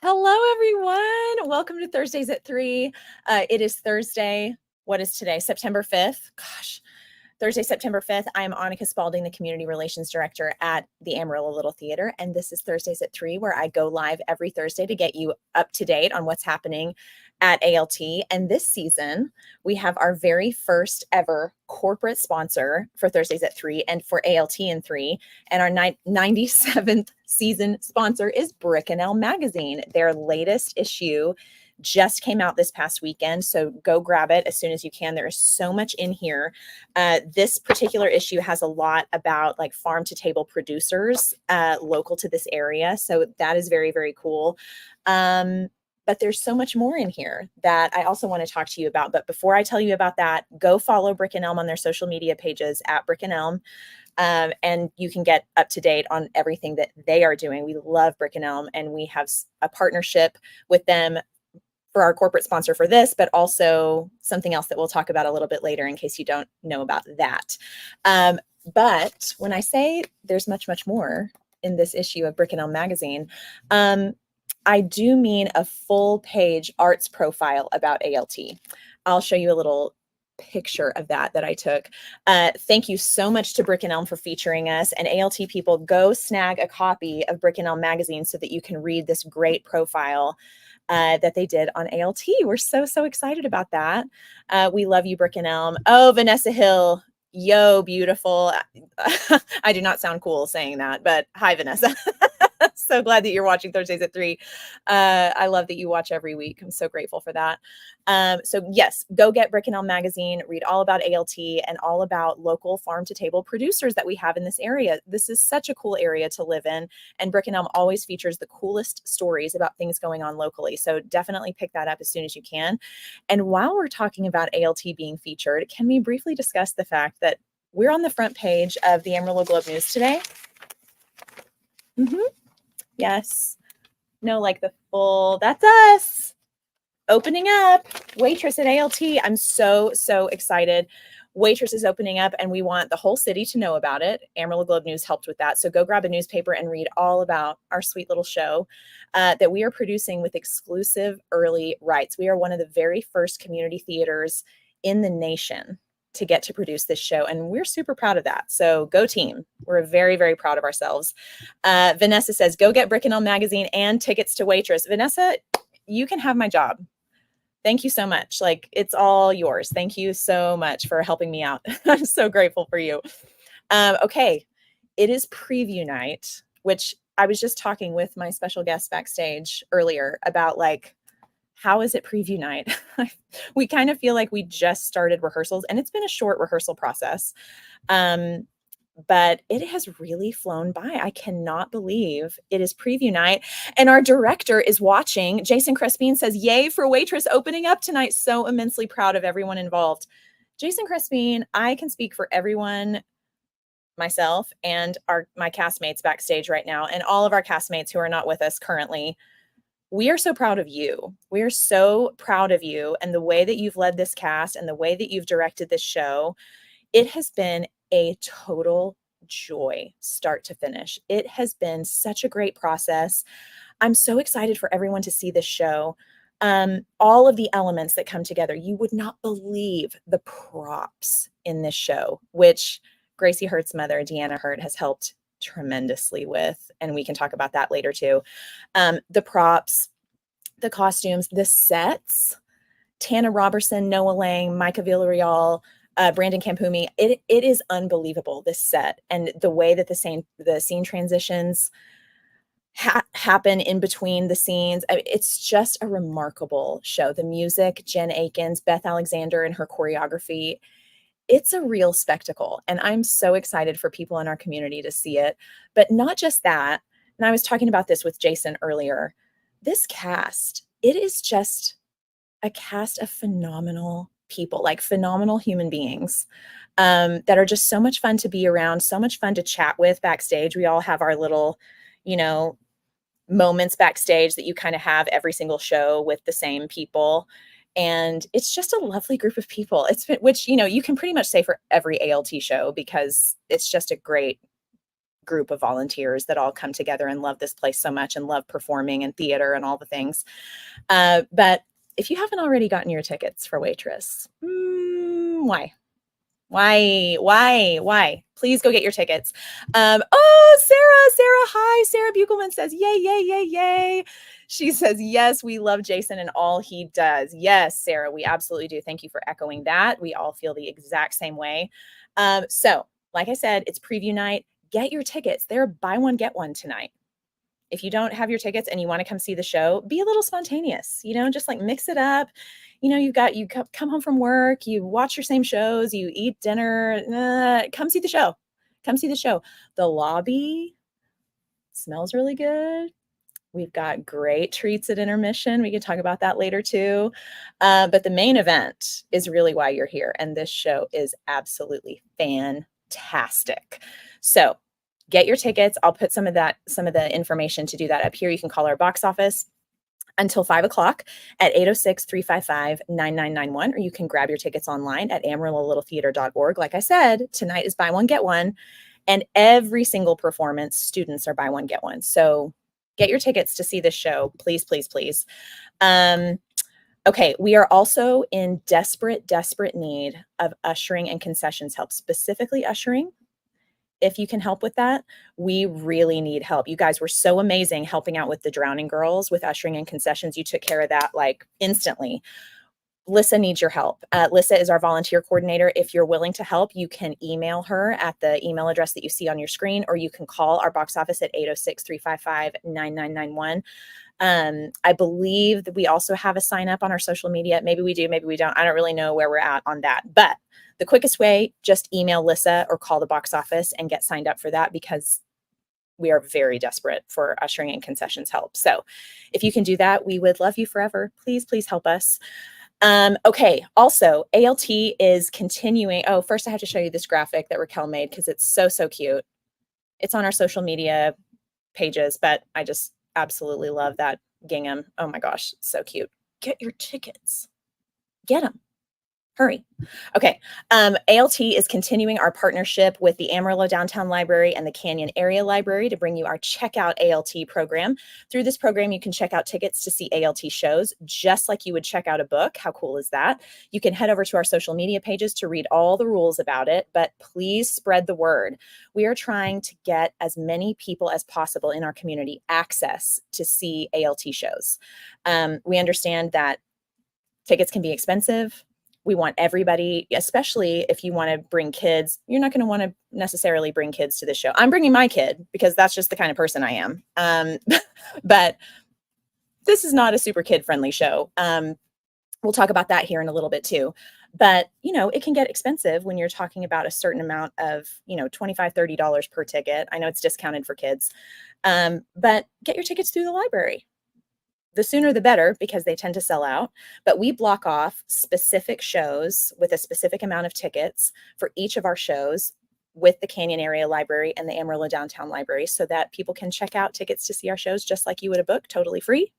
Hello, everyone. Welcome to Thursdays at 3. It is Thursday. What is today? September 5th. Gosh, Thursday, September 5th. I am Annika Spalding, the Community Relations Director at the Amarillo Little Theater. And this is Thursdays at 3, where I go live every Thursday to get you up to date on what's happening at ALT. And this season, we have our very first ever corporate sponsor for Thursdays at 3 and for ALT in 3. And our 97th season sponsor is Brick and Elm Magazine. Their latest issue just came out this past weekend, so go grab it as soon as you can. There is so much in here. This particular issue has a lot about like farm to table producers local to this area, so that is very, very cool. But there's so much more in here that I also want to talk to you about. But before I tell you about that, go follow Brick and Elm on their social media pages at Brick and Elm. And you can get up to date on everything that they are doing. We love Brick and Elm, and we have a partnership with them for our corporate sponsor for this, but also something else that we'll talk about a little bit later in case you don't know about that. But when I say there's much, much more in this issue of Brick and Elm Magazine, I do mean a full page arts profile about ALT. I'll show you a little picture of that I took. Thank you so much to Brick and Elm for featuring us, and ALT people, go snag a copy of Brick and Elm Magazine so that you can read this great profile that they did on ALT. We're so excited about that. We love you, Brick and Elm. Oh, Vanessa Hill. Yo, beautiful. I do not sound cool saying that, but hi, Vanessa. So glad that you're watching Thursdays at 3. I love that you watch every week. I'm so grateful for that. So yes, go get Brick and Elm Magazine, read all about ALT and all about local farm to table producers that we have in this area. This is such a cool area to live in, and Brick and Elm always features the coolest stories about things going on locally. So definitely pick that up as soon as you can. And while we're talking about ALT being featured, can we briefly discuss the fact that we're on the front page of the Amarillo Globe News today? Yes. No, like the full, that's us opening up. Waitress at ALT. I'm so excited. Waitress is opening up, and we want the whole city to know about it. Amarillo Globe News helped with that. So go grab a newspaper and read all about our sweet little show that we are producing with exclusive early rights. We are one of the very first community theaters in the nation to get to produce this show, and we're super proud of that. So go team. We're very proud of ourselves. Vanessa says, go get Brick and Elm Magazine and tickets to Waitress. Vanessa, you can have my job. Thank you so much. Like, it's all yours. Thank you so much for helping me out. I'm so grateful for you. Okay, it is preview night, which I was just talking with my special guest backstage earlier about, like, how is it preview night? We kind of feel like we just started rehearsals, and it's been a short rehearsal process. But it has really flown by. I cannot believe it is preview night. And our director is watching. Jason Crespin says, yay for Waitress opening up tonight. So immensely proud of everyone involved. Jason Crespin, I can speak for everyone, myself and my castmates backstage right now, and all of our castmates who are not with us currently. We are so proud of you. We are so proud of you and the way that you've led this cast and the way that you've directed this show. It has been a total joy, start to finish. It has been such a great process. I'm so excited for everyone to see this show. All of the elements that come together, you would not believe the props in this show, which Gracie Hurt's mother, Deanna Hurt, has helped tremendously with, and we can talk about that later too. The props, the costumes, the sets, Tana Robertson, Noah Lang, Micah Villarreal, Brandon Campumi. It is unbelievable, this set, and the way that the scene transitions happen in between the scenes. It's just a remarkable show. The music, Jen Akins, Beth Alexander, and her choreography. It's a real spectacle, and I'm so excited for people in our community to see it. But not just that, and I was talking about this with Jason earlier, this cast, it is just a cast of phenomenal people, like phenomenal human beings that are just so much fun to be around, so much fun to chat with backstage. We all have our little, moments backstage that you kind of have every single show with the same people. And it's just a lovely group of people. Which, you can pretty much say for every ALT show, because it's just a great group of volunteers that all come together and love this place so much and love performing and theater and all the things. But if you haven't already gotten your tickets for Waitress, why? Why? Please go get your tickets. Oh, Sarah, hi. Sarah Buchelman says, yay, yay, yay, yay. She says, yes, we love Jason and all he does. Yes, Sarah, we absolutely do. Thank you for echoing that. We all feel the exact same way. So like I said, it's preview night. Get your tickets. They're buy one, get one tonight. If you don't have your tickets and you want to come see the show, be a little spontaneous, just like mix it up. You come home from work, you watch your same shows, you eat dinner, come see the show. Come see the show. The lobby smells really good. We've got great treats at intermission. We can talk about that later too. But the main event is really why you're here. And this show is absolutely fantastic. So get your tickets. I'll put some of the information to do that up here. You can call our box office until 5 o'clock at 806-355-9991, or you can grab your tickets online at amarillo-littletheater.org. Like I said, tonight is buy one, get one, and every single performance, students are buy one, get one. So get your tickets to see this show, please, please, please. Okay, we are also in desperate need of ushering and concessions help, specifically ushering. If you can help with that, we really need help. You guys were so amazing helping out with the Drowning Girls with ushering and concessions. You took care of that like instantly. Lissa needs your help. Lissa is our volunteer coordinator. If you're willing to help, you can email her at the email address that you see on your screen, or you can call our box office at 806-355-9991. I believe that we also have a sign up on our social media. Maybe we do, maybe we don't. I don't really know where we're at on that, but the quickest way, just email Lissa or call the box office and get signed up for that, because we are very desperate for ushering and concessions help. So if you can do that, we would love you forever. Please, please help us. Okay. Also, ALT is continuing. Oh, first I have to show you this graphic that Raquel made because it's so, so cute. It's on our social media pages, but I just absolutely love that gingham. Oh my gosh, so cute. Get your tickets. Get them. Hurry. Okay. ALT is continuing our partnership with the Amarillo Downtown Library and the Canyon Area Library to bring you our Checkout ALT program. Through this program, you can check out tickets to see ALT shows, just like you would check out a book. How cool is that? You can head over to our social media pages to read all the rules about it, but please spread the word. We are trying to get as many people as possible in our community access to see ALT shows. We understand that tickets can be expensive. We want everybody, especially if you want to bring kids, you're not going to want to necessarily bring kids to the show. I'm bringing my kid because that's just the kind of person I am. But this is not a super kid-friendly show. We'll talk about that here in a little bit too. But, it can get expensive when you're talking about a certain amount of, $25, $30 per ticket. I know it's discounted for kids, but get your tickets through the library. The sooner the better, because they tend to sell out. But we block off specific shows with a specific amount of tickets for each of our shows with the Canyon Area Library and the Amarillo Downtown Library, so that people can check out tickets to see our shows just like you would a book, totally free.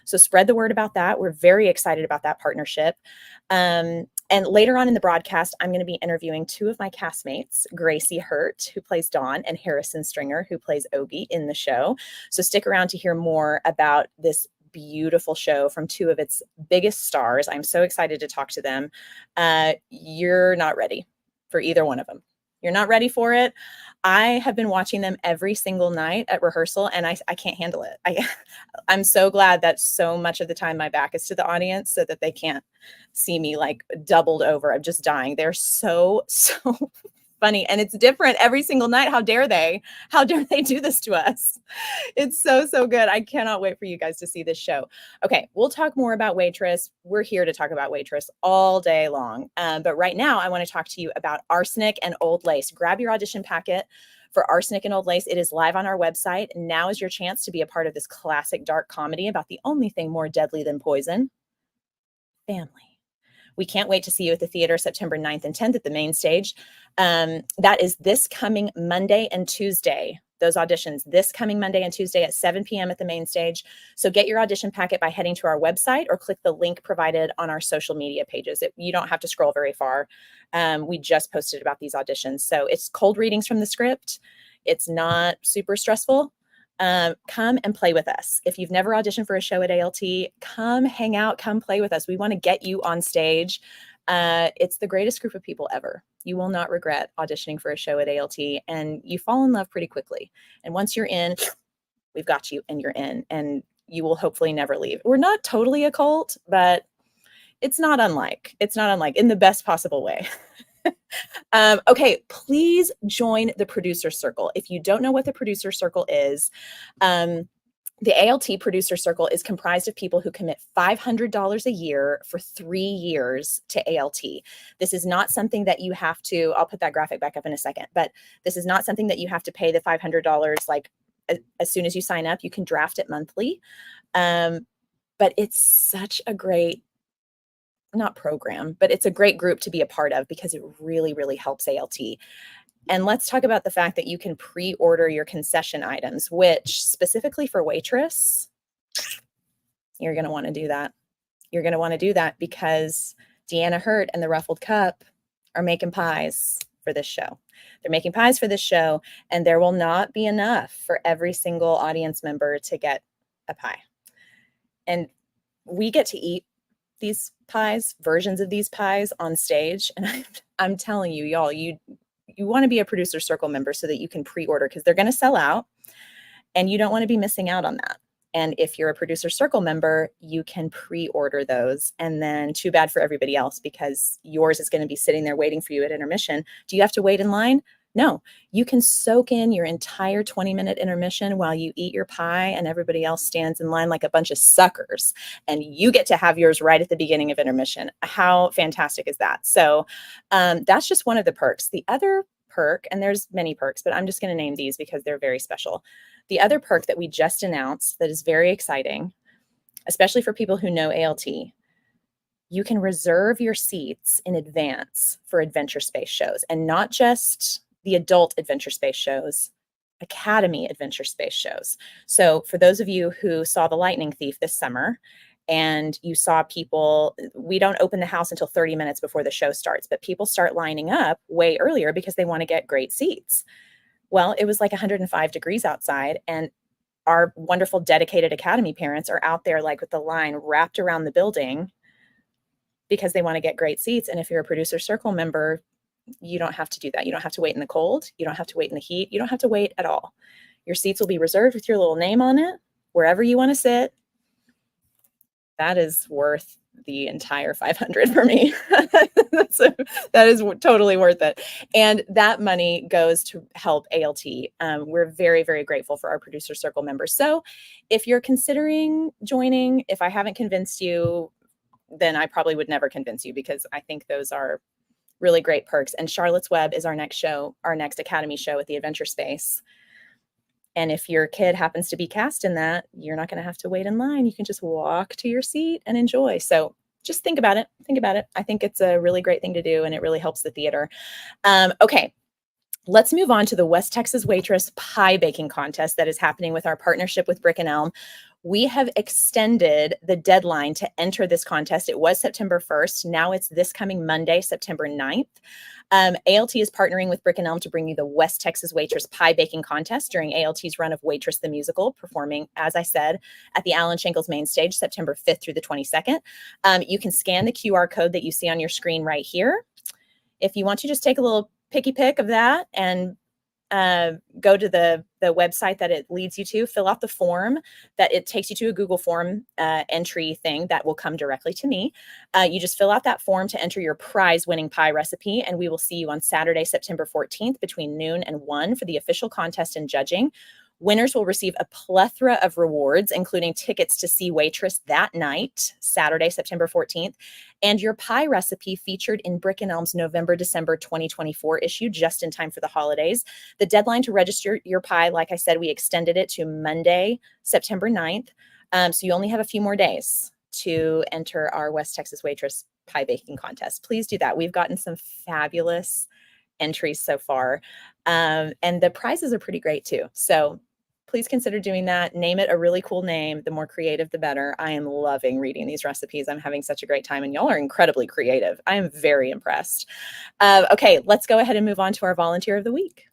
So spread the word about that. We're very excited about that partnership. And later on in the broadcast, I'm going to be interviewing two of my castmates, Gracie Hurt, who plays Dawn, and Harrison Stringer, who plays Ogie in the show. So stick around to hear more about this beautiful show from two of its biggest stars. I'm so excited to talk to them. You're not ready for either one of them. You're not ready for it. I have been watching them every single night at rehearsal, and I can't handle it. I'm so glad that so much of the time my back is to the audience so that they can't see me like doubled over. I'm just dying. They're so funny, and it's different every single night. How dare they do this to us? It's so good. I cannot wait for you guys to see this show. Okay, we'll talk more about Waitress. We're here to talk about Waitress all day long, but right now I want to talk to you about Arsenic and Old Lace. Grab your audition packet for Arsenic and Old Lace. It is live on our website. Now is your chance to be a part of this classic dark comedy about the only thing more deadly than poison: family. We can't wait to see you at the theater September 9th and 10th at the main stage. That is this coming Monday and Tuesday. Those auditions this coming Monday and Tuesday at 7 p.m. at the main stage. So get your audition packet by heading to our website or click the link provided on our social media pages. You don't have to scroll very far. We just posted about these auditions. So it's cold readings from the script. It's not super stressful. Come and play with us. If you've never auditioned for a show at ALT, come hang out, come play with us. We want to get you on stage. It's the greatest group of people ever. You will not regret auditioning for a show at ALT, and you fall in love pretty quickly. And once you're in, we've got you and you're in, and you will hopefully never leave. We're not totally a cult, but it's not unlike in the best possible way. Okay, please join the producer circle. If you don't know what the producer circle is, the ALT producer circle is comprised of people who commit $500 a year for 3 years to ALT. This is not something that you have to, I'll put that graphic back up in a second, but this is not something that you have to pay the $500 like as soon as you sign up. You can draft it monthly. But it's such a great, not program, but it's a great group to be a part of because it really, really helps ALT. And let's talk about the fact that you can pre-order your concession items, which specifically for Waitress, you're going to want to do that. You're going to want to do that because Deanna Hurt and the Ruffled Cup are making pies for this show. They're making pies for this show, and there will not be enough for every single audience member to get a pie. And we get to eat these pies, versions of these pies on stage. And I'm telling you, y'all, you want to be a producer circle member so that you can pre-order because they're going to sell out and you don't want to be missing out on that. And if you're a producer circle member, you can pre-order those. And then too bad for everybody else because yours is going to be sitting there waiting for you at intermission. Do you have to wait in line? No, you can soak in your entire 20-minute intermission while you eat your pie and everybody else stands in line like a bunch of suckers. And you get to have yours right at the beginning of intermission. How fantastic is that? So that's just one of the perks. The other perk, and there's many perks, but I'm just going to name these because they're very special. The other perk that we just announced that is very exciting, especially for people who know ALT, you can reserve your seats in advance for Adventure Space shows, and not just the adult Adventure Space shows, Academy Adventure Space shows. So for those of you who saw The Lightning Thief this summer and you saw people, we don't open the house until 30 minutes before the show starts, but people start lining up way earlier because they want to get great seats. Well, it was like 105 degrees outside, and our wonderful dedicated Academy parents are out there like with the line wrapped around the building because they want to get great seats. And if you're a producer circle member, you don't have to do that. You don't have to wait in the cold. You don't have to wait in the heat. You don't have to wait at all. Your seats will be reserved with your little name on it, wherever you want to sit. That is worth the entire 500 for me. That is totally worth it. And that money goes to help ALT. We're very, very grateful for our producer circle members. So if you're considering joining, if I haven't convinced you, then I probably would never convince you because I think those are really great perks. And Charlotte's Web is our next show, our next Academy show at the Adventure Space. And if your kid happens to be cast in that, you're not going to have to wait in line. You can just walk to your seat and enjoy. So just think about it. Think about it. I think it's a really great thing to do, and it really helps the theater. Okay, let's move on to the West Texas Waitress Pie Baking Contest that is happening with our partnership with Brick and Elm. We have extended the deadline to enter this contest. It was September 1st. Now it's this coming Monday, September 9th. ALT is partnering with Brick and Elm to bring you the West Texas Waitress Pie Baking Contest during ALT's run of Waitress the Musical, performing, as I said, at the Allen Shankles main stage, September 5th through the 22nd. You can scan the QR code that you see on your screen right here. If you want to just take a little picky pick of that and go to the website that it leads you to, fill out the form that it takes you to a Google form entry thing that will come directly to me. You just fill out that form to enter your prize winning pie recipe, and we will see you on Saturday, September 14th between noon and 1 for the official contest and judging. Winners will receive a plethora of rewards, including tickets to see Waitress that night, Saturday, September 14th, and your pie recipe featured in Brick and Elm's November-December 2024 issue, just in time for the holidays. The deadline to register your pie, like I said, we extended it to Monday, September 9th. So you only have a few more days to enter our West Texas Waitress Pie Baking Contest. Please do that. We've gotten some fabulous entries so far, and the prizes are pretty great too. So please consider doing that. Name it a really cool name. The more creative, the better. I am loving reading these recipes. I'm having such a great time, and y'all are incredibly creative. I am very impressed. Okay, let's go ahead and move on to our volunteer of the week.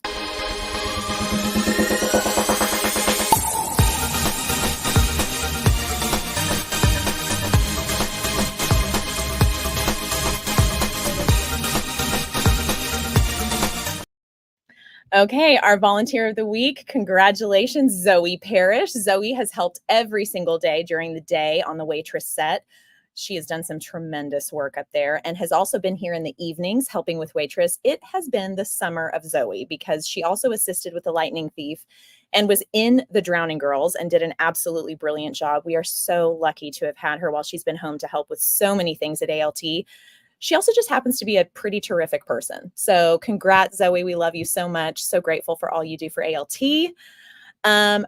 Okay, our volunteer of the week, congratulations, Zoe Parrish. Zoe has helped every single day during the day on the Waitress set. She has done some tremendous work up there and has also been here in the evenings helping with Waitress. It has been the summer of Zoe because she also assisted with The Lightning Thief and was in The Drowning Girls and did an absolutely brilliant job. We are so lucky to have had her while she's been home to help with so many things at ALT. She also just happens to be a pretty terrific person. So congrats, Zoe. We love you so much. So grateful for all you do for ALT.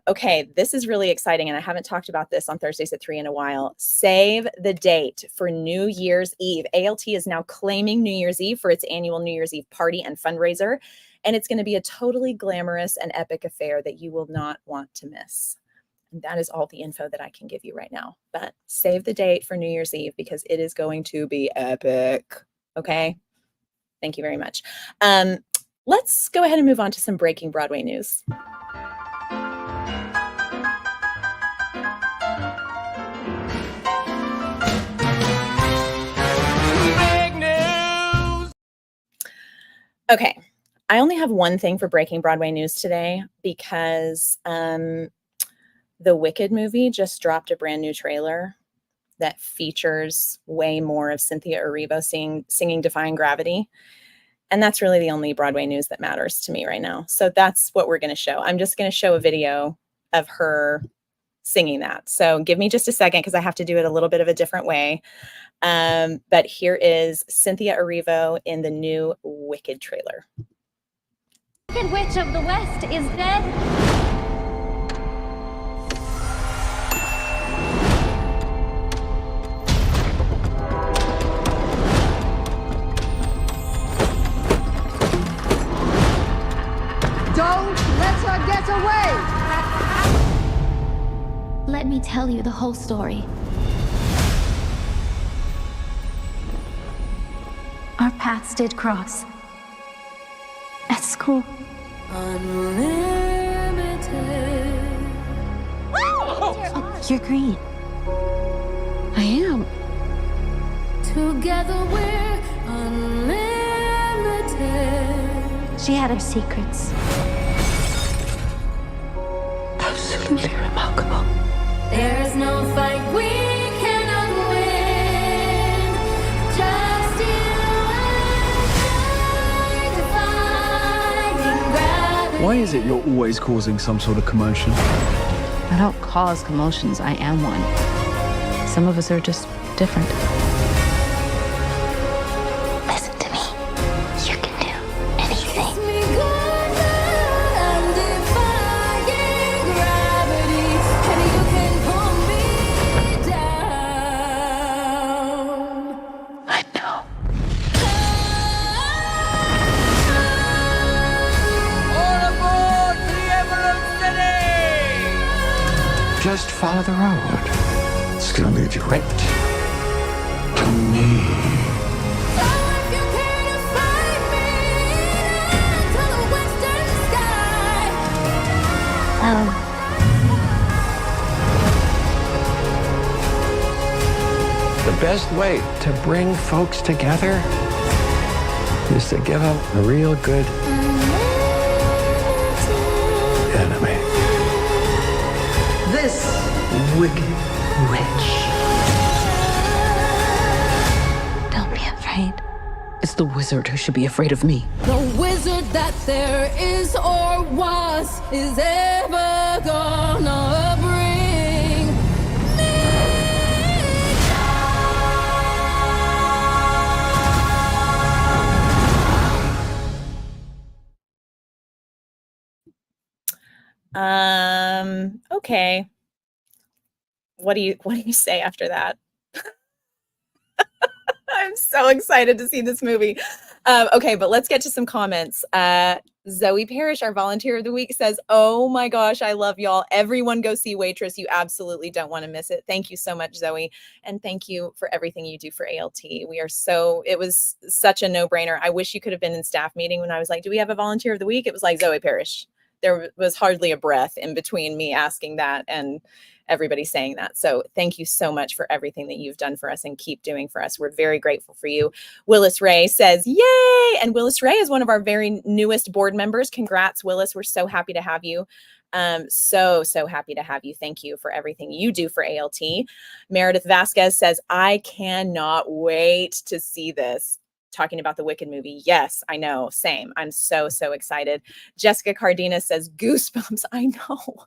Okay, this is really exciting, and I haven't talked about this on Thursdays at 3 in a while. Save the date for New Year's Eve. ALT is now claiming New Year's Eve for its annual New Year's Eve party and fundraiser, and it's going to be a totally glamorous and epic affair that you will not want to miss. And that is all the info that I can give you right now. But save the date for New Year's Eve because it is going to be epic. Okay? Thank you very much. Let's go ahead and move on to some breaking Broadway news. Okay, I only have one thing for breaking Broadway news today because the Wicked movie just dropped a brand new trailer that features way more of Cynthia Erivo singing Defying Gravity. And that's really the only Broadway news that matters to me right now. So that's what we're going to show. I'm just going to show a video of her singing that. So give me just a second because I have to do it a little bit of a different way. But here is Cynthia Erivo in the new Wicked trailer. Wicked Witch of the West is dead. Don't let her get away! Let me tell you the whole story. Our paths did cross. At school. Unlimited. Oh, you're green. I am. Together we're unlimited. She had her secrets. Absolutely remarkable. There's no fight we cannot win. Just you and I, defying gravity. Why is it you're always causing some sort of commotion? I don't cause commotions, I am one. Some of us are just different. Listen to me. You can do anything. Kiss me goodnight, I'm defying gravity, and you can pull me down. I know. All aboard the Emerald City! Just follow the road. It's gonna lead you right to me. So if you care to find me into the western sky, The best way to bring folks together is to give them a real good enemy. This wicked witch. Don't be afraid. It's the wizard who should be afraid of me. no wizard that there is or was is ever gonna bring me Okay. What do you say after that? I'm so excited to see this movie. Okay, but let's get to some comments. Zoe Parrish, our volunteer of the week, says, "Oh my gosh, I love y'all. Everyone go see Waitress. You absolutely don't want to miss it." Thank you so much, Zoe. And thank you for everything you do for ALT. It was such a no-brainer. I wish you could have been in staff meeting when I was like, do we have a volunteer of the week? It was like Zoe Parrish. There was hardly a breath in between me asking that and everybody's saying that. So thank you so much for everything that you've done for us and keep doing for us. We're very grateful for you. Willis Ray says, yay! And Willis Ray is one of our very newest board members. Congrats, Willis. We're so happy to have you. So happy to have you. Thank you for everything you do for ALT. Meredith Vasquez says, I cannot wait to see this. Talking about the Wicked movie. Yes, I know. Same. I'm so excited. Jessica Cardenas says, goosebumps. I know.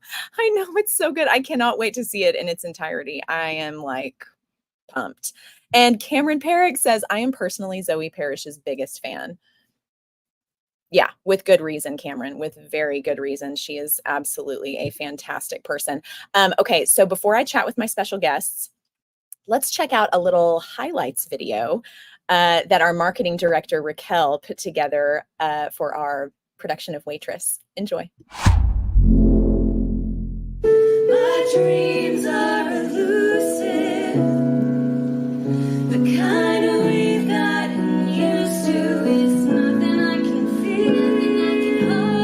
It's so good. I cannot wait to see it in its entirety. I am like pumped. And Cameron Perrick says, I am personally Zoe Parrish's biggest fan. Yeah, with good reason, Cameron, with very good reason. She is absolutely a fantastic person. Okay, so before I chat with my special guests, let's check out a little highlights video that our marketing director, Raquel, put together for our production of Waitress. Enjoy. My dreams are elusive, the kind of we've gotten used to. It's nothing I can feel, nothing I can hold.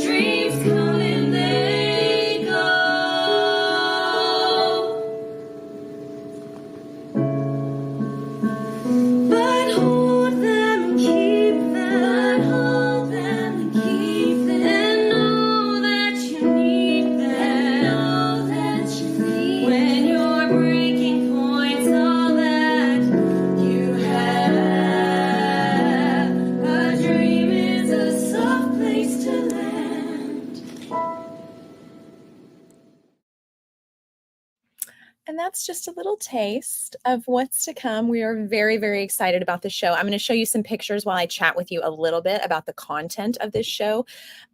Dreams come and they go, but hold them and keep them, hold them and keep them, and know that you need them, know that you need when your breaking point's all that you have. A dream is a soft place to land. And that's just a little taste of what's to come. We are very excited about the show. I'm going to show you some pictures while I chat with you a little bit about the content of this show.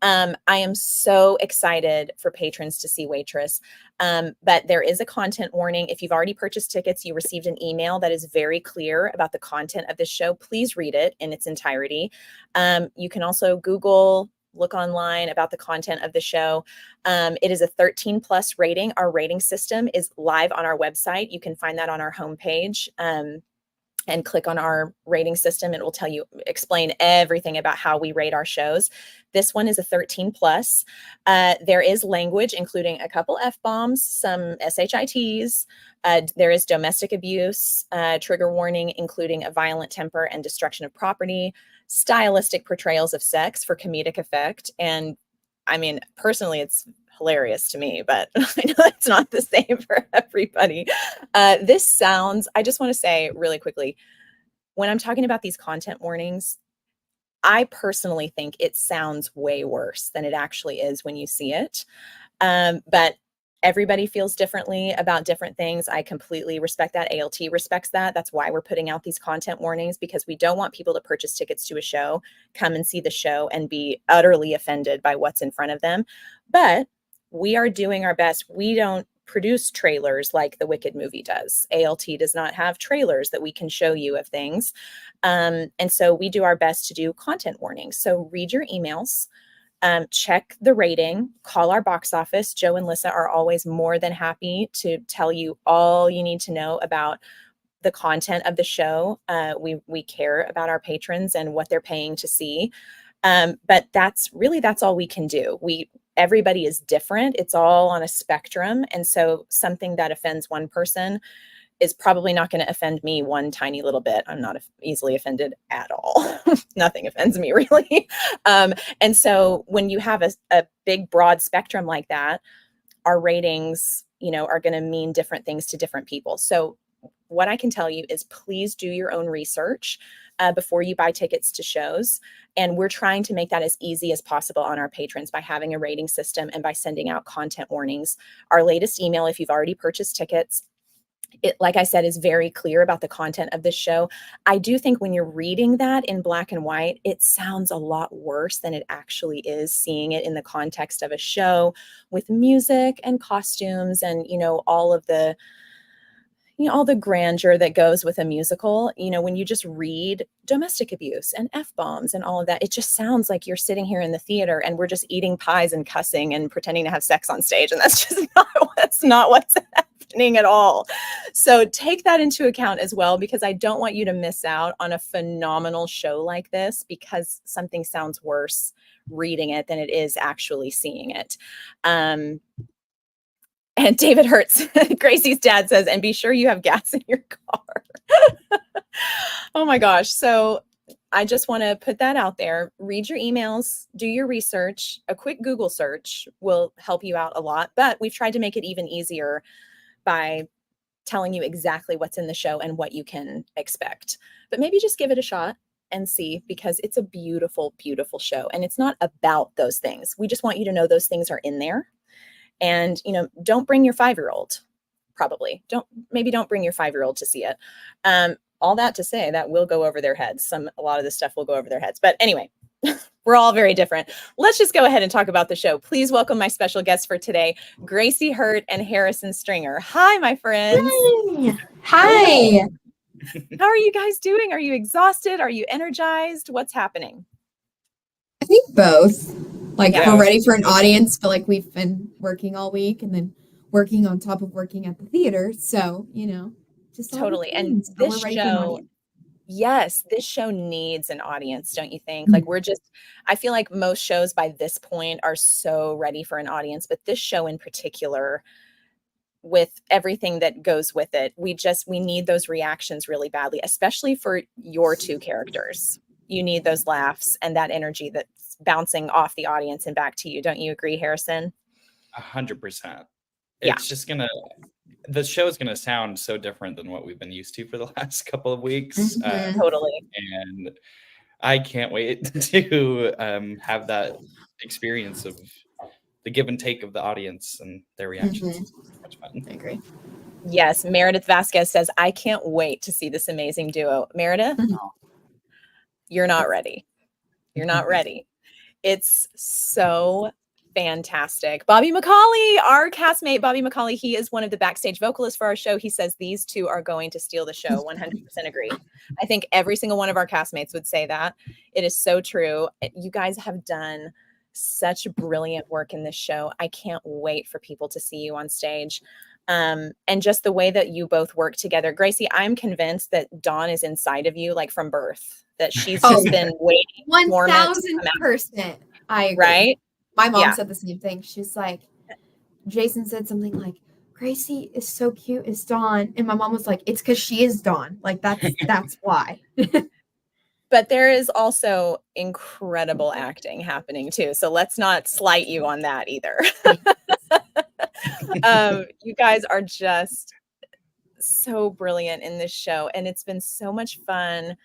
I am so excited for patrons to see Waitress, but there is a content warning. If you've already purchased tickets, you received an email that is very clear about the content of this show. Please read it in its entirety. You can also Google, look online about the content of the show. It is a 13 plus rating. Our rating system is live on our website. You can find that on our homepage and click on our rating system. It will explain everything about how we rate our shows. This one is a 13 plus. There is language, including a couple F-bombs, some SHITs. There is domestic abuse, trigger warning, including a violent temper and destruction of property, stylistic portrayals of sex for comedic effect. And I mean, personally, it's hilarious to me, but I know it's not the same for everybody. I just want to say really quickly, when I'm talking about these content warnings, I personally think it sounds way worse than it actually is when you see it. But everybody feels differently about different things. I completely respect that. ALT respects that. That's why we're putting out these content warnings, because we don't want people to purchase tickets to a show, come and see the show, and be utterly offended by what's in front of them. But we are doing our best. We don't produce trailers like the Wicked movie does. ALT does not have trailers that we can show you of things. And so we do our best to do content warnings. So read your emails. Check the rating, call our box office. Joe and Lissa are always more than happy to tell you all you need to know about the content of the show. We care about our patrons and what they're paying to see. But that's all we can do. Everybody is different. It's all on a spectrum. And so something that offends one person is probably not going to offend me one tiny little bit. I'm not easily offended at all. Nothing offends me really. And so when you have a big broad spectrum like that, our ratings, are going to mean different things to different people. So what I can tell you is please do your own research before you buy tickets to shows. And we're trying to make that as easy as possible on our patrons by having a rating system and by sending out content warnings. Our latest email, if you've already purchased tickets, it, like I said, is very clear about the content of this show. I do think when you're reading that in black and white, it sounds a lot worse than it actually is, seeing it in the context of a show with music and costumes and, all of the, all the grandeur that goes with a musical. When you just read domestic abuse and F-bombs and all of that, it just sounds like you're sitting here in the theater and we're just eating pies and cussing and pretending to have sex on stage. And that's just not what's happening. happening at all. So take that into account as well, because I don't want you to miss out on a phenomenal show like this, because something sounds worse reading it than it is actually seeing it. And David Hertz, Gracie's dad, says, and be sure you have gas in your car. Oh my gosh. So I just want to put that out there. Read your emails, do your research. A quick Google search will help you out a lot, but we've tried to make it even easier by telling you exactly what's in the show and what you can expect. But maybe just give it a shot and see, because it's a beautiful, beautiful show. And it's not about those things. We just want you to know those things are in there. And, don't bring your 5-year-old, probably. Don't bring your 5-year-old to see it. All that to say that will go over their heads. A lot of this stuff will go over their heads. But anyway, we're all very different. Let's just go ahead and talk about the show. Please welcome my special guests for today, Gracie Hurt and Harrison Stringer. Hi, my friends. Hi. How are you guys doing? Are you exhausted? Are you energized? What's happening? I think both. Yeah. We're ready for an audience, but we've been working all week and then working on top of working at the theater. So, just Totally. And this show, yes, this show needs an audience, don't you think? I feel like most shows by this point are so ready for an audience, but this show in particular, with everything that goes with it, we need those reactions really badly, especially for your two characters. You need those laughs and that energy that's bouncing off the audience and back to you. Don't you agree, Harrison? 100%. Yeah. It's just the show is gonna sound so different than what we've been used to for the last couple of weeks. Totally. And I can't wait to have that experience of the give and take of the audience and their reactions. It's so much fun. I agree. Yes, Meredith Vasquez says, I can't wait to see this amazing duo. Meredith, you're not ready. You're not ready. It's so fantastic. Bobby McCauley, our castmate, Bobby McCauley, he is one of the backstage vocalists for our show. He says these two are going to steal the show. 100% agree. I think every single one of our castmates would say that. It is so true. You guys have done such brilliant work in this show. I can't wait for people to see you on stage. And just the way that you both work together. Gracie, I'm convinced that Dawn is inside of you, from birth, that she's just been waiting. 1000%. I agree. Right? My mom said the same thing. She's like, Jason said something like, Gracie is so cute as Dawn. And my mom was like, it's because she is Dawn. That's why. But there is also incredible acting happening too. So let's not slight you on that either. You guys are just so brilliant in this show. And it's been so much fun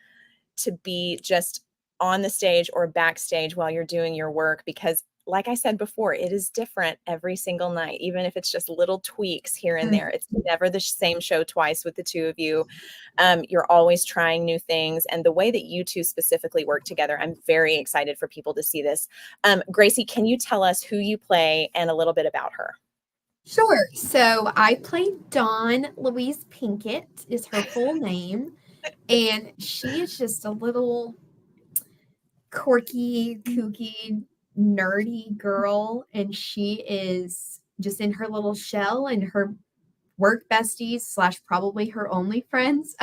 to be just on the stage or backstage while you're doing your work, because like I said before, it is different every single night, even if it's just little tweaks here and there. It's never the same show twice with the two of you. You're always trying new things. And the way that you two specifically work together, I'm very excited for people to see this. Gracie, can you tell us who you play and a little bit about her? Sure. So I play Dawn. Louise Pinkett is her full name. And she is just a little quirky, kooky, nerdy girl, and she is just in her little shell, and her work besties / probably her only friends,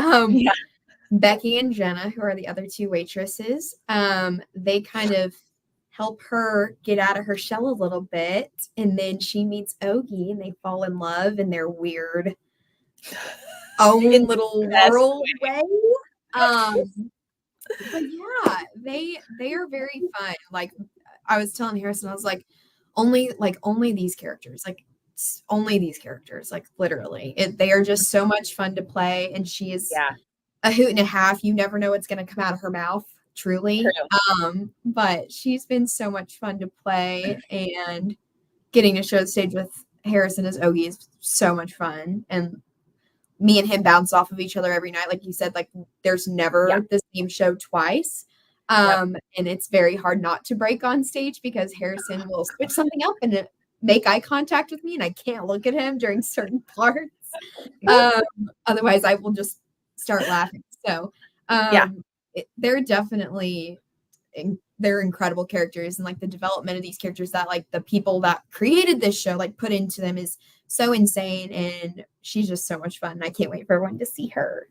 Becky and Jenna, who are the other two waitresses, they kind of help her get out of her shell a little bit, and then she meets Ogie and they fall in love in their weird own little world way. But yeah, they are very fun. I was telling Harrison, I was like, only these characters, literally. They are just so much fun to play, and she is a hoot and a half. You never know what's going to come out of her mouth, truly. But she's been so much fun to play, and getting to share the stage with Harrison as Ogie is so much fun. And me and him bounce off of each other every night. Like you said, there's never the same show twice. And it's very hard not to break on stage, because Harrison will switch something up and make eye contact with me, and I can't look at him during certain parts. Otherwise I will just start laughing. So they're definitely they're incredible characters, and like the development of these characters that like the people that created this show like put into them is so insane, and she's just so much fun. I can't wait for everyone to see her.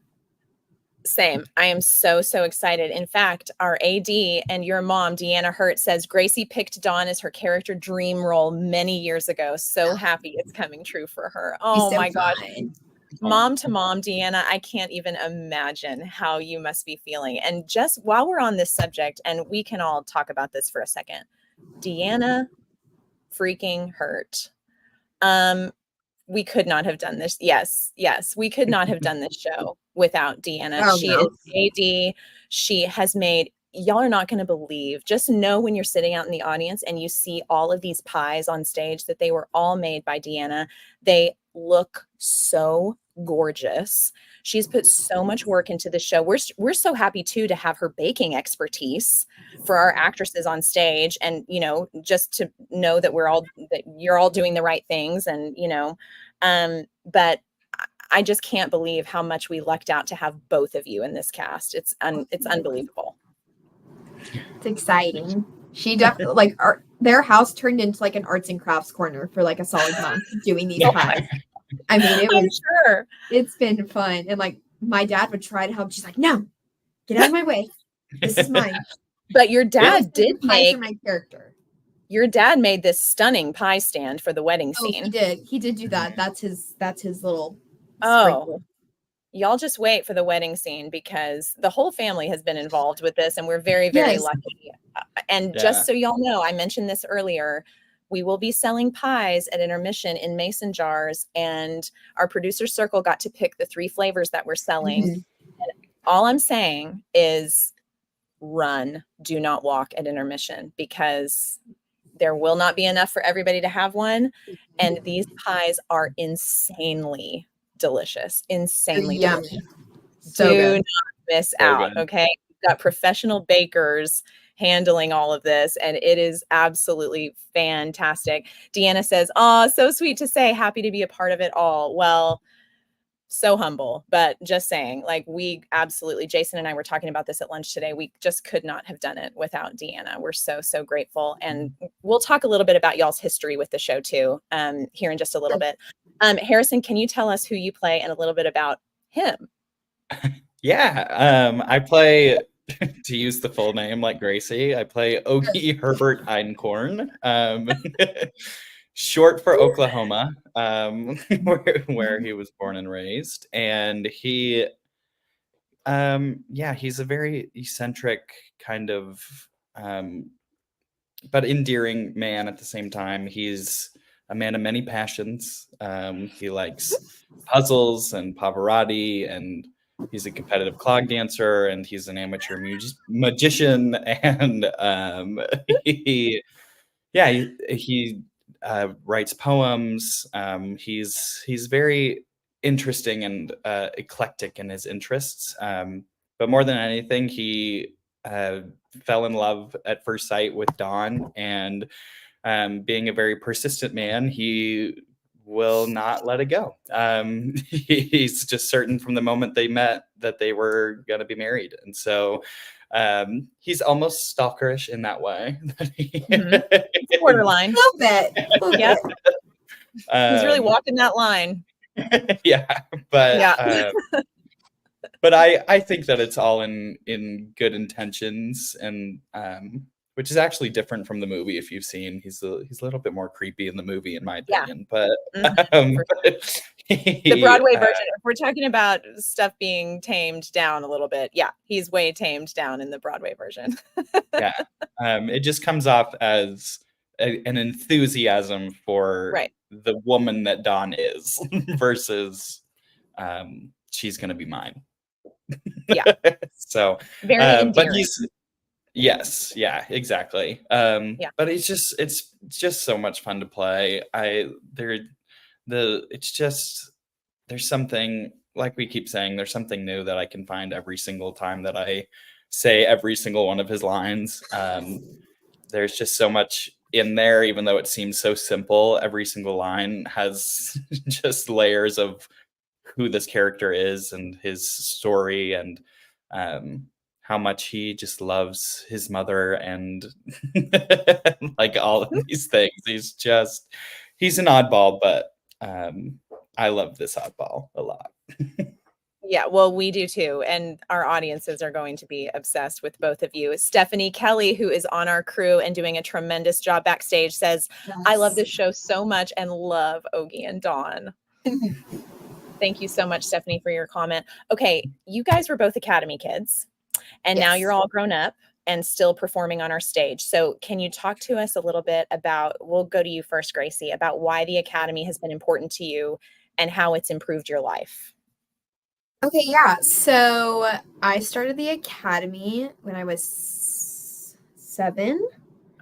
Same. I am so excited. In fact, our AD and your mom, Deanna Hurt, says Gracie picked Dawn as her character dream role many years ago. So happy it's coming true for her. Oh so my gosh. Mom to mom, Deanna, I can't even imagine how you must be feeling. And just while we're on this subject, and we can all talk about this for a second, Deanna freaking Hurt. We could not have done this. Yes, we could not have done this show without Deanna. She is AD. She has made, y'all are not going to believe, just know when you're sitting out in the audience and you see all of these pies on stage that they were all made by Deanna. They look so gorgeous. She's put so much work into the show. We're so happy too to have her baking expertise for our actresses on stage, and just to know that that you're all doing the right things, and but I just can't believe how much we lucked out to have both of you in this cast. It's unbelievable. It's exciting. She definitely like their house turned into like an arts and crafts corner for like a solid month doing these pies. I mean, it's been fun. And like my dad would try to help. She's like, no, get out of my way. This is mine. But your dad did make my character. Your dad made this stunning pie stand for the wedding scene. He did do that. That's his little sprinkle. Y'all just wait for the wedding scene, because the whole family has been involved with this, and we're very lucky. And just so y'all know, I mentioned this earlier, we will be selling pies at intermission in mason jars, and our producer circle got to pick the 3 flavors that we're selling. And all I'm saying is run, do not walk at intermission, because there will not be enough for everybody to have one. And these pies are insanely delicious, insanely yummy. Delicious. Do not miss out. Good. Okay. We've got professional bakers handling all of this, and it is absolutely fantastic. Deanna says, "Oh, so sweet to say, happy to be a part of it all." Well, so humble, but just saying, like, we absolutely, Jason and I were talking about this at lunch today. We just could not have done it without Deanna. We're so grateful. And we'll talk a little bit about y'all's history with the show too, here in just a little bit. Harrison, can you tell us who you play and a little bit about him? Yeah, I play, to use the full name like Gracie, I play Ogie Herbert Einkorn, short for Oklahoma, where he was born and raised. And he, he's a very eccentric kind of, but endearing man at the same time. He's a man of many passions. He likes puzzles and Pavarotti, and he's a competitive clog dancer, and he's an amateur magician, and he writes poems. He's very interesting and eclectic in his interests. But more than anything, he fell in love at first sight with Dawn, and being a very persistent man, he will not let it go. He's just certain from the moment they met that they were going to be married. And so he's almost stalkerish in that way. Borderline. A little bit. Yeah. He's really walking that line. But I think that it's all in good intentions, and which is actually different from the movie. If you've seen, he's a little bit more creepy in the movie, in my opinion. But the Broadway version, if we're talking about stuff being tamed down a little bit, he's way tamed down in the Broadway version. It just comes off as an enthusiasm for the woman that Dawn is versus she's gonna be mine. So very endearing. But he's exactly. But it's just so much fun to play. There's something, like we keep saying, there's something new that I can find every single time that I say every single one of his lines. There's just so much in there, even though it seems so simple. Every single line has just layers of who this character is and his story, and how how much he just loves his mother and like all of these things. He's an oddball, but I love this oddball a lot. Yeah, well, we do too. And our audiences are going to be obsessed with both of you. Stephanie Kelly, who is on our crew and doing a tremendous job backstage, says, I love this show so much and love Ogie and Dawn. Thank you so much, Stephanie, for your comment. Okay, you guys were both Academy kids, and now you're all grown up and still performing on our stage. So can you talk to us a little bit about, we'll go to you first, Gracie, about why the Academy has been important to you and how it's improved your life? Okay, yeah. So I started the Academy when I was 7.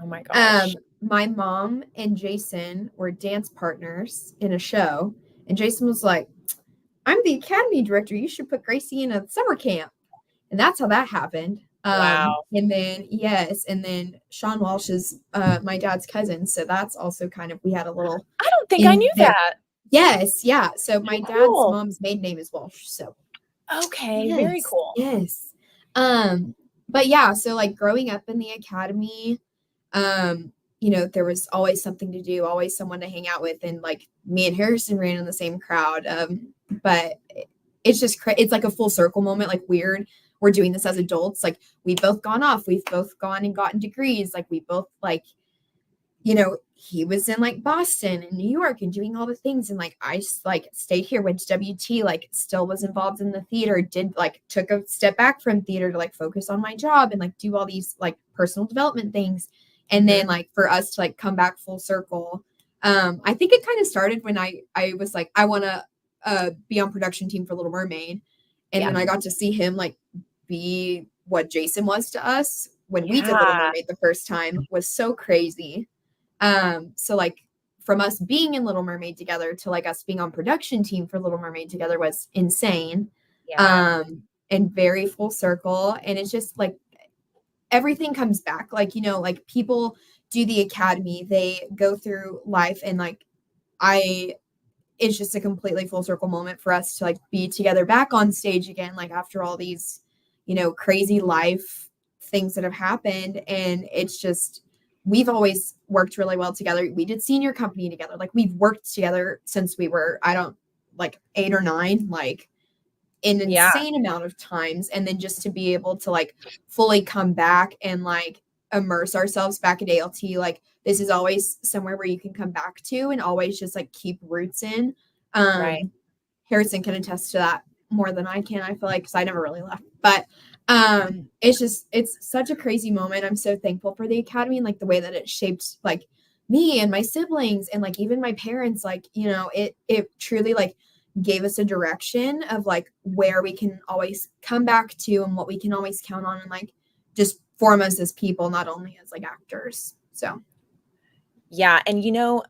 Oh my gosh. My mom and Jason were dance partners in a show, and Jason was like, I'm the Academy director. You should put Gracie in a summer camp. And that's how that happened. Wow. And then Sean Walsh is my dad's cousin. So that's also kind of, we had a little. I don't think I knew that. Yes. Yeah. So my dad's mom's maiden name is Walsh. So. Okay. Yes, very cool. Yes. But yeah, so like growing up in the Academy, you know, there was always something to do, always someone to hang out with. And like me and Harrison ran in the same crowd. But it's just, it's like a full circle moment, like we're doing this as adults. Like we've both gone off, we've both gone and gotten degrees. Like we both like, you know, he was in like Boston and New York and doing all the things. And like, I just like stayed here, went to WT, like still was involved in the theater, took a step back from theater to like focus on my job and like do all these like personal development things. And then like for us to like come back full circle. I think it kind of started when I was like, I want to be on production team for Little Mermaid. And then I got to see him like be what Jason was to us when we did Little Mermaid the first time was so crazy. So like from us being in Little Mermaid together to like us being on production team for Little Mermaid together was insane. And very full circle. And it's just like everything comes back. Like, you know, like people do the Academy, they go through life and like it's just a completely full circle moment for us to like be together back on stage again, like after all these, you know, crazy life things that have happened. And it's just, we've always worked really well together. We did senior company together. Like we've worked together since we were, 8 or 9, like an insane amount of times. And then just to be able to like fully come back and like immerse ourselves back at ALT, like this is always somewhere where you can come back to and always just like keep roots in. Harrison can attest to that more than I can, I feel like, because I never really left. But it's such a crazy moment. I'm so thankful for the Academy and like the way that it shaped like me and my siblings and like even my parents. Like, you know, it truly like gave us a direction of like where we can always come back to and what we can always count on and like just form us as people, not only as like actors. So yeah. And you know,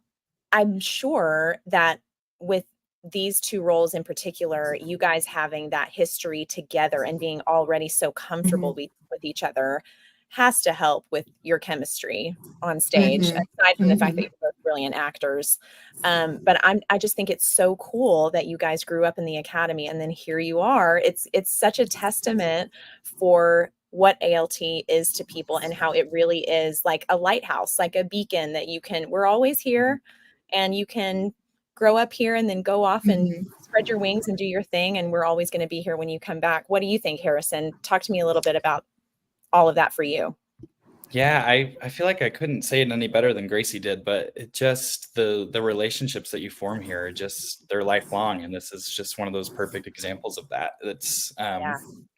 I'm sure that with these two roles in particular, you guys having that history together and being already so comfortable with each other has to help with your chemistry on stage, aside from the fact that you're both brilliant actors. But I just think it's so cool that you guys grew up in the Academy and then here you are. It's such a testament for what ALT is to people and how it really is like a lighthouse, like a beacon that we're always here and you can grow up here and then go off and spread your wings and do your thing. And we're always going to be here when you come back. What do you think, Harrison? Talk to me a little bit about all of that for you. Yeah, I feel like I couldn't say it any better than Gracie did, but it just the relationships that you form here are just, they're lifelong. And this is just one of those perfect examples of that. It's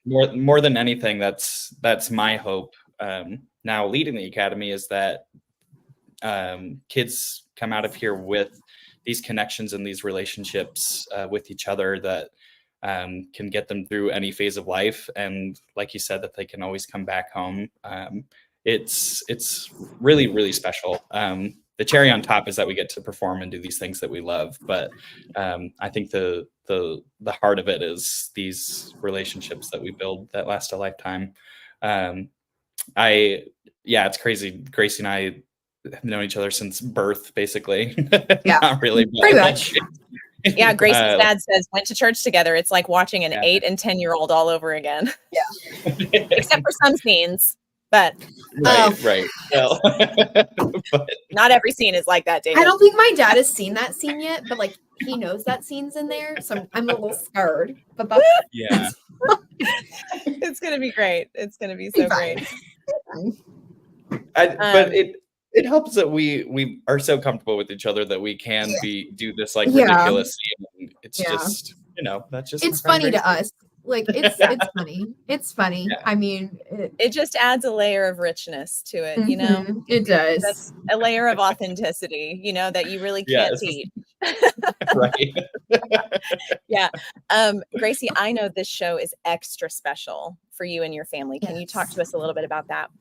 more than anything, that's my hope now leading the Academy is that kids come out of here with these connections and these relationships with each other that can get them through any phase of life. And like you said, that they can always come back home. It's really, really special. The cherry on top is that we get to perform and do these things that we love. But I think the heart of it is these relationships that we build that last a lifetime. It's crazy. Gracie and I have known each other since birth, basically. Yeah, not really, pretty much. Yeah, Gracie's dad says went to church together. It's like watching an 8 and 10-year-old all over again. Yeah. Except for some scenes, but Right. Well, but not every scene is like that, David. I don't think my dad has seen that scene yet, but like he knows that scene's in there, so I'm a little scared. But yeah. It's gonna be great. It's gonna be so great. But it helps that we are so comfortable with each other that we can do this like ridiculous scene. And it's just, that's just it's funny to us. Like it's funny. It's funny. Yeah. I mean, it just adds a layer of richness to it, It does. That's a layer of authenticity, that you really can't teach. Right. Yeah. Gracie, I know this show is extra special for you and your family. Can you talk to us a little bit about that?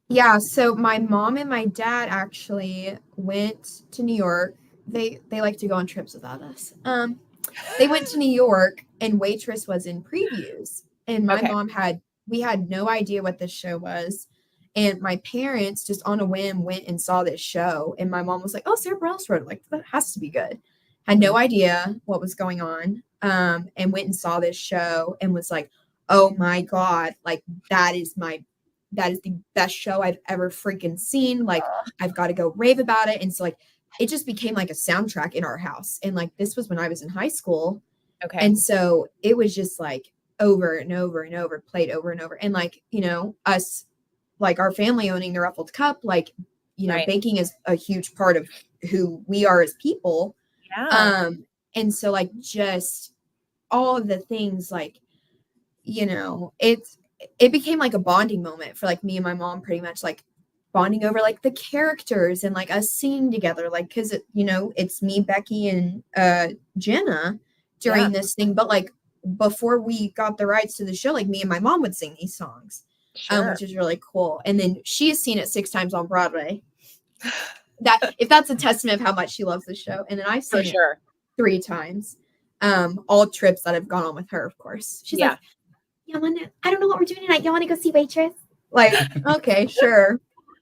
Yeah, so my mom and my dad actually went to New York. They like to go on trips without us. They went to New York and Waitress was in previews. And my mom we had no idea what this show was. And my parents just on a whim went and saw this show. And my mom was like, oh, Sarah Bareilles wrote it. Like, that has to be good. Had no idea what was going on. And went and saw this show and was like, oh my God, like that is the best show I've ever freaking seen. Like, I've got to go rave about it. And so like, it just became like a soundtrack in our house. And like, this was when I was in high school. Okay. And so it was just like over and over and over, played over and over. And like, us, like our family owning the Ruffled Cup, like, baking is a huge part of who we are as people. Yeah. And so like, just all of the things, like, it became like a bonding moment for like me and my mom, pretty much like bonding over like the characters and like us singing together, like because it's me, Becky, and Jenna during this thing. But like before we got the rights to the show, like me and my mom would sing these songs, which is really cool. And then she has seen it 6 times on Broadway. If that's a testament of how much she loves the show. And then I've seen it 3 times. All trips that I've gone on with her, of course. She's like, I don't know what we're doing tonight. Y'all want to go see Waitress? Like, okay, sure.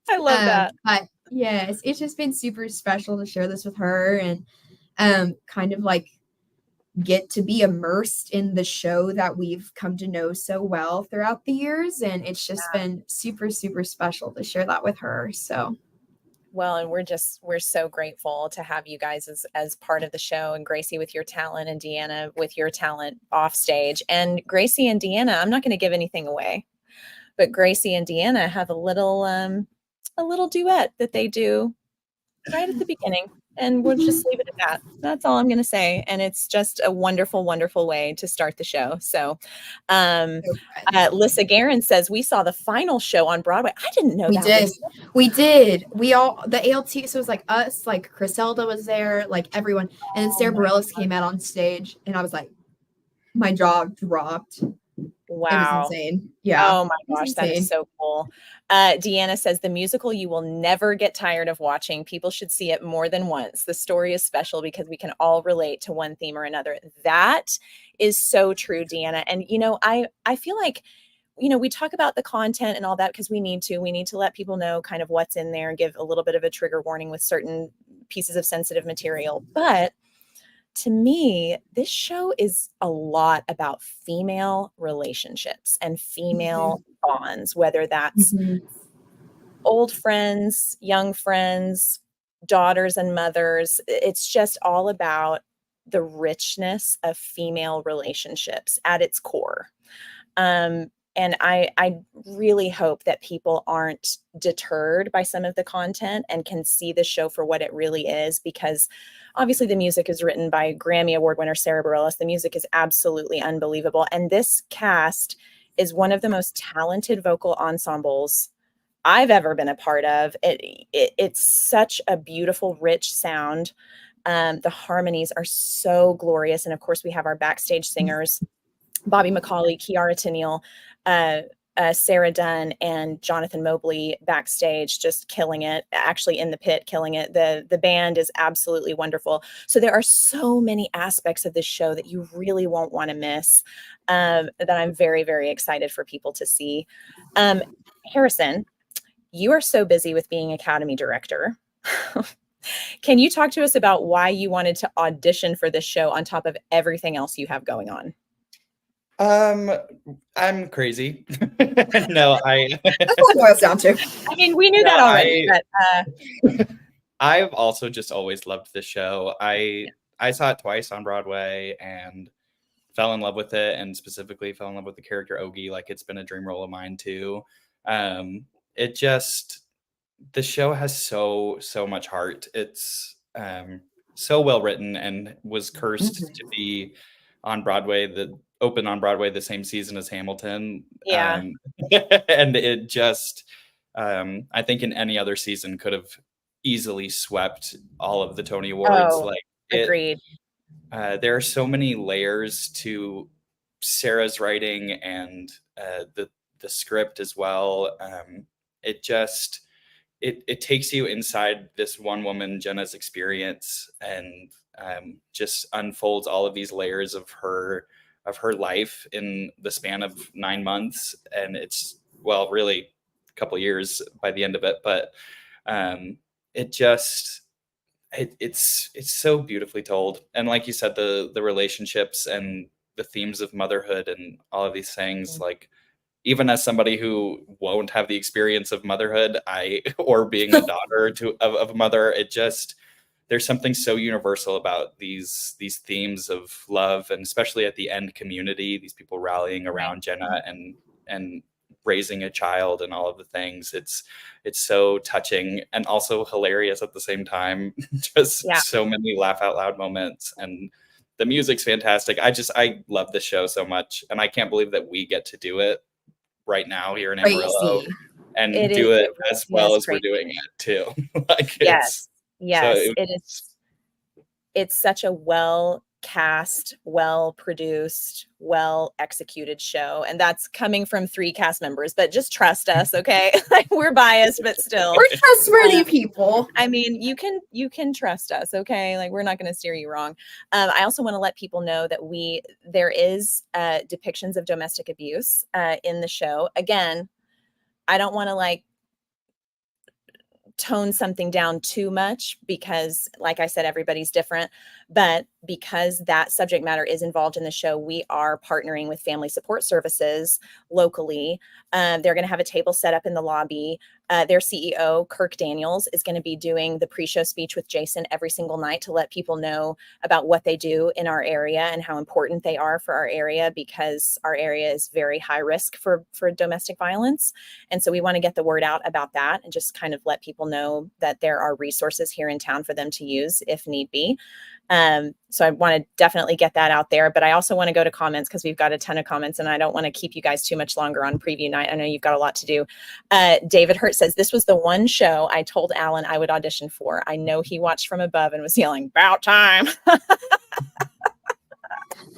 I love that. But yes, it's just been super special to share this with her and kind of like get to be immersed in the show that we've come to know so well throughout the years. And it's just been super, super special to share that with her. So. Well, and we're so grateful to have you guys as part of the show, and Gracie with your talent and Deanna with your talent off stage. And Gracie and Deanna, I'm not going to give anything away, but Gracie and Deanna have a little duet that they do right at the beginning. And we'll just leave it at that. That's all I'm going to say. And it's just a wonderful, wonderful way to start the show. So Lissa Guerin says, we saw the final show on Broadway. I didn't know We did. We all, the ALT, so it was like us, like Criselda was there, like everyone. And then Sarah Bareilles came out on stage. And I was like, my jaw dropped. Wow. It was insane. Yeah. Oh my gosh, that is so cool. Deanna says, the musical you will never get tired of watching. People should see it more than once. The story is special because we can all relate to one theme or another. That is so true, Deanna. And, I feel like, we talk about the content and all that because we need to let people know kind of what's in there and give a little bit of a trigger warning with certain pieces of sensitive material. But to me, this show is a lot about female relationships and female bonds, whether that's old friends, young friends, daughters and mothers. It's just all about the richness of female relationships at its core. And I really hope that people aren't deterred by some of the content and can see the show for what it really is, because obviously the music is written by Grammy Award winner Sarah Bareilles. The music is absolutely unbelievable. And this cast is one of the most talented vocal ensembles I've ever been a part of. It's such a beautiful, rich sound. The harmonies are so glorious. And of course, we have our backstage singers, Bobby McCauley, Kiara Tennille, Sarah Dunn, and Jonathan Mobley backstage, just killing it, actually in the pit, killing it. The band is absolutely wonderful. So there are so many aspects of this show that you really won't want to miss, that I'm very, very excited for people to see. Harrison, you are so busy with being Academy director. Can you talk to us about why you wanted to audition for this show on top of everything else you have going on? I'm crazy. No, That's what it boils down to. I mean, we knew No, that already, but I've also just always loved this show. I saw it twice on Broadway and fell in love with it, and specifically fell in love with the character Ogie. Like, it's been a dream role of mine too. It just, the show has so much heart. It's so well written, and was cursed to be on Broadway, open on Broadway the same season as Hamilton. Yeah. And it just, I think in any other season could have easily swept all of the Tony Awards. Oh, Like, agreed. there are so many layers to Sarah's writing and the script as well. It just, it takes you inside this one woman, Jenna's experience, and just unfolds all of these layers of her life in the span of 9 months. And it's, well, really a couple years by the end of it, but it just, it's so beautifully told. And like you said, the relationships and the themes of motherhood and all of these things, like, even as somebody who won't have the experience of motherhood, or being a daughter of a mother, it just, there's something so universal about these themes of love, and especially at the end, community, these people rallying around Jenna and raising a child and all of the things. It's so touching and also hilarious at the same time. Just so many laugh out loud moments, and the music's fantastic. I love this show so much, and I can't believe that we get to do it right now here in Amarillo, and do it as well as we're doing it too. Like, yes, so it's such a well cast, well produced, well executed show, and that's coming from 3 cast members. But just trust us, okay? Like, we're biased, but still, we're trustworthy people. I mean, you can trust us, okay? Like, we're not going to steer you wrong. I also want to let people know that there is depictions of domestic abuse in the show. Again, I don't want to like tone something down too much, because like I said, everybody's different, but because that subject matter is involved in the show, we are partnering with Family Support Services locally. They're going to have a table set up in the lobby. Their CEO, Kirk Daniels, is going to be doing the pre-show speech with Jason every single night to let people know about what they do in our area and how important they are for our area, because our area is very high risk for domestic violence. And so we want to get the word out about that, and just kind of let people know that there are resources here in town for them to use if need be. So I want to definitely get that out there, but I also want to go to comments, because we've got a ton of comments, and I don't want to keep you guys too much longer on preview night. I know you've got a lot to do. David Hurt says, this was the one show I told Alan I would audition for. I know he watched from above and was yelling, "About time."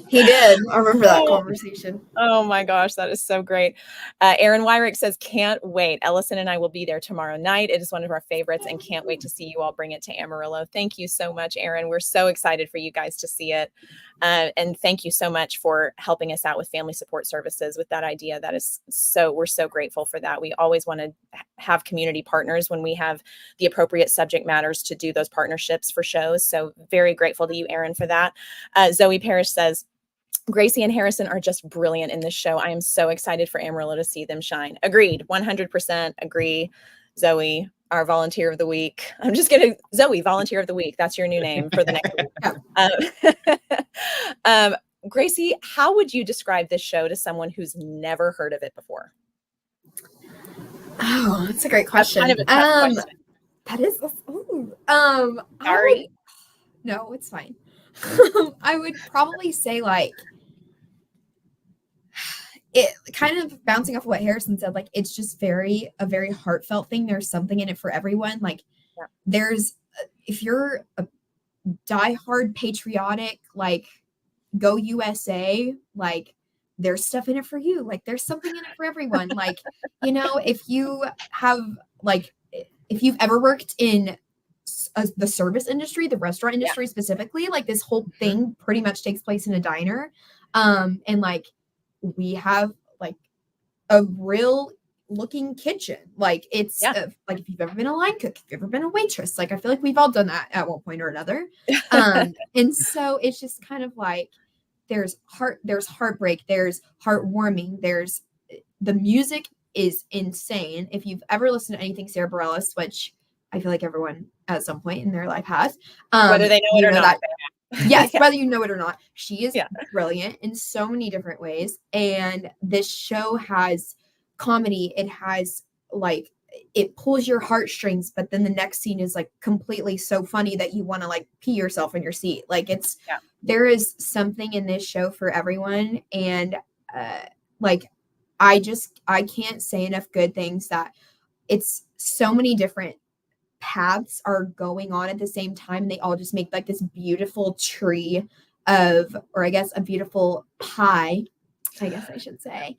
He did. I remember that conversation. Oh my gosh, that is so great. Aaron Wyrick says, can't wait. Ellison and I will be there tomorrow night. It is one of our favorites, and can't wait to see you all bring it to Amarillo. Thank you so much, Aaron. We're so excited for you guys to see it. And thank you so much for helping us out with Family Support Services with that idea. That is we're so grateful for that. We always want to have community partners when we have the appropriate subject matters to do those partnerships for shows. So very grateful to you, Aaron, for that. Zoe Parrish says, Gracie and Harrison are just brilliant in this show. I am so excited for Amarillo to see them shine. Agreed. 100% agree. Zoe, our volunteer of the week. I'm just going to, Zoe, volunteer of the week. That's your new name for the next week. Gracie, how would you describe this show to someone who's never heard of it before? Oh, that's a great question. Kind of a tough question. That is, sorry. No, it's fine. I would probably say, like, it kind of bouncing off what Harrison said, like, it's just a very heartfelt thing. There's something in it for everyone. Like, there's, if you're a diehard patriotic, like, go USA, like, there's stuff in it for you. Like, there's something in it for everyone. Like, you know, if you have, like, if you've ever worked in the service industry, the restaurant industry specifically, like, this whole thing pretty much takes place in a diner. And like, we have like a real looking kitchen. Like, it's like, if you've ever been a line cook, if you've ever been a waitress, like, I feel like we've all done that at one point or another. And so it's just kind of like, there's heartbreak, there's heartwarming, there's the music is insane. If you've ever listened to anything Sarah Bareilles, which I feel like everyone at some point in their life has, whether they know it or not. Yes, whether you know it or not, she is brilliant in so many different ways. And this show has comedy. It has like, it pulls your heartstrings, but then the next scene is like completely so funny that you want to like pee yourself in your seat. Like there is something in this show for everyone. And like, I can't say enough good things, that it's so many different paths are going on at the same time. They all just make like this beautiful tree of, or I guess a beautiful pie, I guess I should say,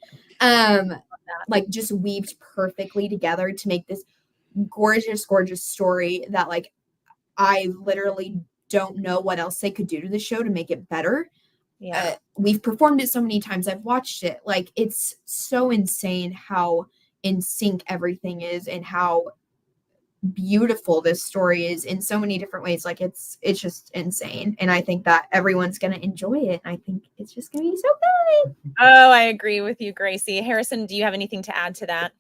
like just weaved perfectly together to make this gorgeous story that like I literally don't know what else they could do to the show to make it better. We've performed it so many times, I've watched it, like it's so insane how in sync everything is and how beautiful this story is in so many different ways. Like it's just insane, and I think that everyone's going to enjoy it. I think it's just going to be so good. Oh, I agree with you, Gracie. Harrison, do you have anything to add to that?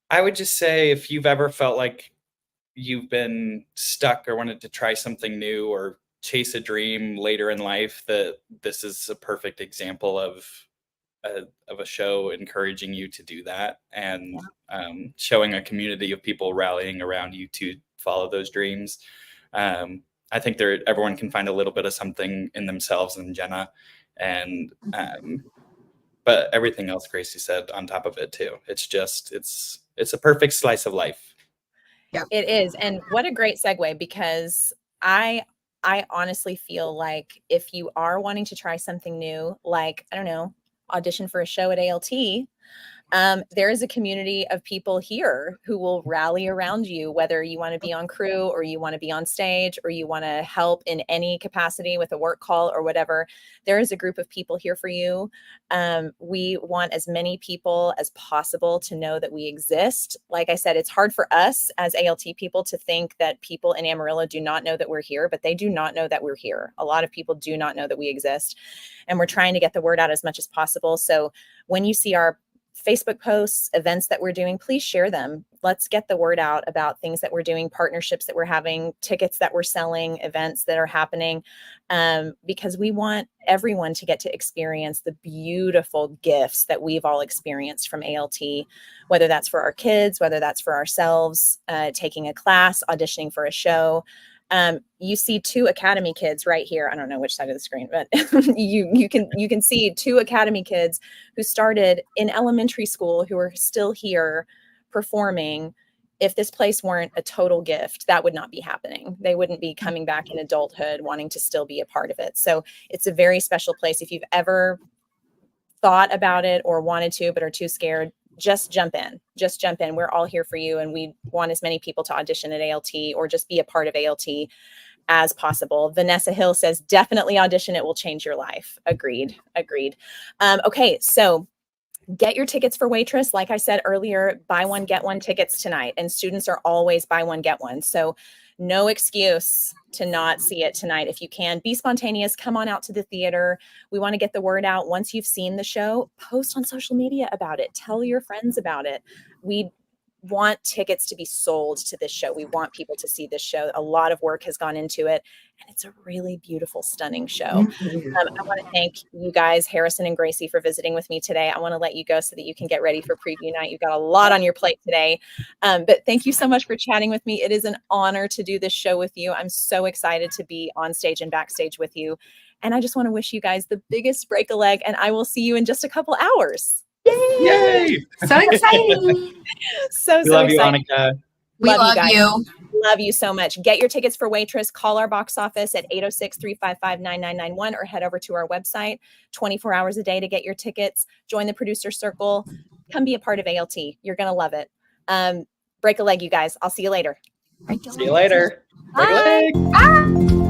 I would just say, if you've ever felt like you've been stuck or wanted to try something new or chase a dream later in life, that this is a perfect example of a show encouraging you to do that, and showing a community of people rallying around you to follow those dreams. I think everyone can find a little bit of something in themselves and Jenna, and but everything else Gracie said on top of it too. It's just it's a perfect slice of life. Yeah, it is. And what a great segue, because I honestly feel like if you are wanting to try something new, like, I don't know, audition for a show at ALT, there is a community of people here who will rally around you, whether you want to be on crew or you want to be on stage or you want to help in any capacity with a work call or whatever. There is a group of people here for you. We want as many people as possible to know that we exist. Like I said, it's hard for us as ALT people to think that people in Amarillo do not know that we're here, but they do not know that we're here. A lot of people do not know that we exist, and we're trying to get the word out as much as possible. So when you see our Facebook posts, events that we're doing, please share them. Let's get the word out about things that we're doing, partnerships that we're having, tickets that we're selling, events that are happening, because we want everyone to get to experience the beautiful gifts that we've all experienced from ALT, whether that's for our kids, whether that's for ourselves, taking a class, auditioning for a show. You see two Academy kids right here. I don't know which side of the screen, but you can see two Academy kids who started in elementary school who are still here performing. If this place weren't a total gift, that would not be happening. They wouldn't be coming back in adulthood wanting to still be a part of it. So it's a very special place. If you've ever thought about it or wanted to, but are too scared, just jump in. Just jump in. We're all here for you. And we want as many people to audition at ALT or just be a part of ALT as possible. Vanessa Hill says, definitely audition. It will change your life. Agreed. Okay. So get your tickets for Waitress. Like I said earlier, buy one, get one tickets tonight. And students are always buy one, get one. So no excuse to not see it tonight. If you can, be spontaneous, come on out to the theater. We want to get the word out. Once you've seen the show, post on social media about it. Tell your friends about it. We want tickets to be sold to this show. We want people to see this show. A lot of work has gone into it, and it's a really beautiful, stunning show. I want to thank you guys, Harrison and Gracie, for visiting with me today. I want to let you go so that you can get ready for preview night. You've got a lot on your plate today, but thank you so much for chatting with me. It is an honor to do this show with you. I'm so excited to be on stage and backstage with you. And I just want to wish you guys the biggest break a leg, and I will see you in just a couple hours. Yay! So exciting. So love exciting. You, Annika. We love you. Love you so much. Get your tickets for Waitress. Call our box office at 806-355-9991 or head over to our website 24 hours a day to get your tickets. Join the producer circle. Come be a part of ALT. You're going to love it. Break a leg, you guys. I'll see you later. See you later. Bye. Break a leg. Bye.